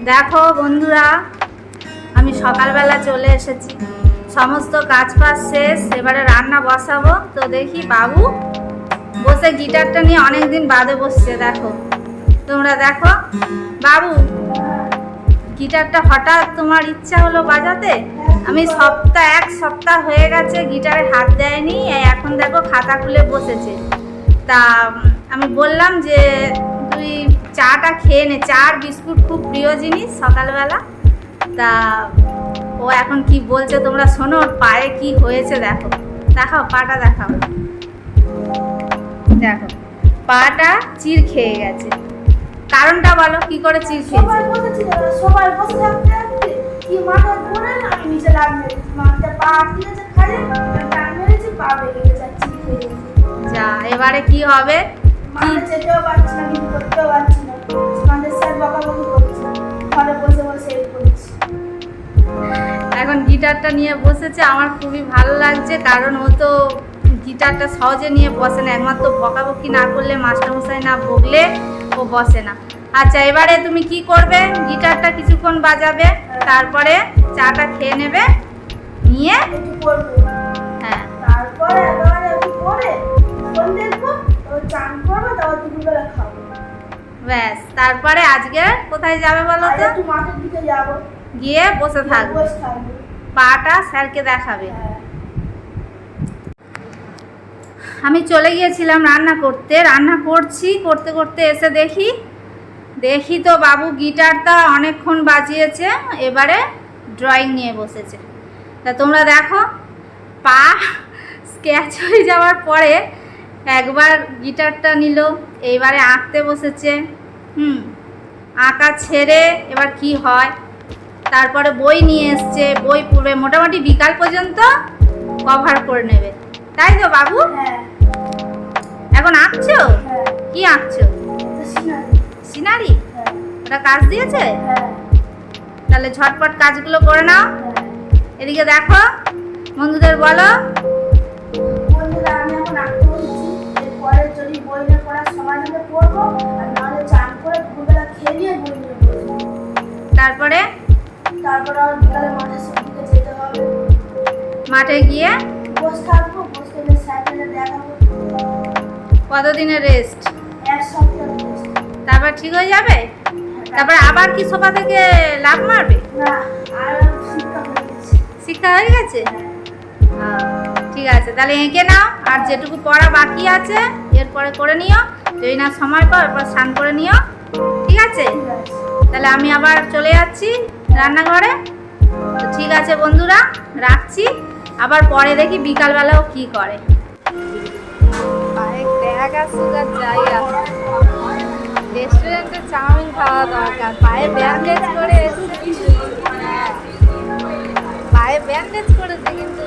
দেখো বন্ধুরা, আমি সকালবেলা চলে এসেছি, সমস্ত কাজ বাজ শেষ, এবারে রান্না বসাবো। তো দেখি বাবু বসে গিটারটা নিয়ে অনেকদিন বাদে বসছে। দেখো তোমরা দেখো, বাবু গিটারটা হঠাৎ তোমার ইচ্ছা হলো বাজাতে। আমি এক সপ্তাহ হয়ে গেছে গিটারে হাত দেয়নি, এখন দেখো খাতা খুলে বসেছে। তা আমি বললাম যে তুই চাটা খেয়ে নে, চা আর বিস্কুট খুব প্রিয় জিনিস সকালবেলা। তা ও এখন কি বলছে তোমরা শোনো, ওর পায়ে কি হয়েছে দেখো। দেখাও পাটা, দেখাও, দেখো পাটা চির খেয়ে গেছে। কারণটা বলো, কি করে চির খেয়েছে? সবাই বসে থাকতে থাকতে কি মাথা ঘুরে আমি নিচে লাগবে, মাথা পা আটকে গেছে, খালি টান মেরেছি, পা বেরিয়ে গেছে, চির খেয়ে গেছে। যা, এবারে কি হবে? মানে যেতেও পারছি না, কিছু করতেও পারছি না, আমাদের স্যার বকাবকি করছে, ঘরে বসে বসে এই করছি। এখন গিটারটা নিয়ে বসেছে, আমার খুবই ভালো লাগছে, কারণ ও তো গিটারটা সহজে নিয়ে বসে না, একমাত্র বকাবকি না করলে, মাস্টারমশাই না বকলে ও বসে না। আচ্ছা, এবারে তুমি কি করবে? গিটারটা কিছুক্ষণ বাজাবে, তারপরে চাটা খেয়ে নেবে, নিয়ে একটু করবো, হ্যাঁ তারপরে একেবারে একটু করে ফোন দেখবো, চান করবো, তারপর দুপুরবেলা খাবো। ব্যাস, তারপরে আজকে কোথায় যাবে বলো তো? একটু মাঠের দিকে যাবো, গিয়ে বসে থাকবে, বসে থাকবো, পাটা স্যারকে দেখাবে। হ্যাঁ। আমি চলে গিয়েছিলাম রান্না করতে, রান্না করছি, করতে করতে এসে দেখি তো বাবু গিটারটা অনেকক্ষণ বাজিয়েছে, এবারে ড্রয়িং নিয়ে বসেছে। তা তোমরা দেখো, পা স্ক্র্যাচ হয়ে যাওয়ার পরে একবার গিটারটা নিল, এইবারে আঁকতে বসেছে। আঁকা ছেড়ে এবার কি হয়, তারপরে বই নিয়ে এসছে, বই পড়বে, মোটামুটি বিকাল পর্যন্ত কভার করে নেবে, তাই তো বাবু? হ্যাঁ, এখন আঁকছো? হ্যাঁ। কি আঁকছো? সিনারি? হ্যাঁ, ওটা কাজ দিয়েছে? হ্যাঁ, তাহলে ঝটপট কাজগুলো করে নাও। হ্যাঁ। এদিকে দেখো, বন্ধুদের বলো। বন্ধুরা, আমি এখন আঁকতে বসেছি, এরপরে যদি বই নিয়ে পড়ার সময় হলে পড়বো, আর নাহলে চান করে দুপুরবেলা খেয়ে নিয়ে বই নিয়ে পড়বো। তারপরে তারপর বিকালে মাঠের দিকে যেতে হবে, মাঠে গিয়ে বসে থাকবো, বসে গিয়ে স্যারকে দেখাবো। কতদিনের রেস্ট? এক সপ্তাহ rest। তারপর ঠিক হয়ে যাবে? তারপর আবার কি সোফা থেকে লাফ মারবে? না, আর শিক্ষা হয়ে গেছে। শিক্ষা হয়ে গেছে? ঠিক আছে, তাহলে এঁকে নাও, আর যেটুকু পড়া বাকি আছে এরপরে করে নিও, যদি না সময় পাও এরপর স্নান করে নিও, ঠিক আছে? ঠিক আছে। তাহলে আমি আবার চলে যাচ্ছি রান্নাঘরে। তো ঠিক আছে বন্ধুরা, রাখছি, আবার পরে দেখি বিকালবেলাও কি করে। রেস্টুরেন্টে চাউমিন খাওয়া দরকার, পায়ে ব্যান্ডেজ করে এসেছি, পায়ে ব্যান্ডেজ করেছে কিন্তু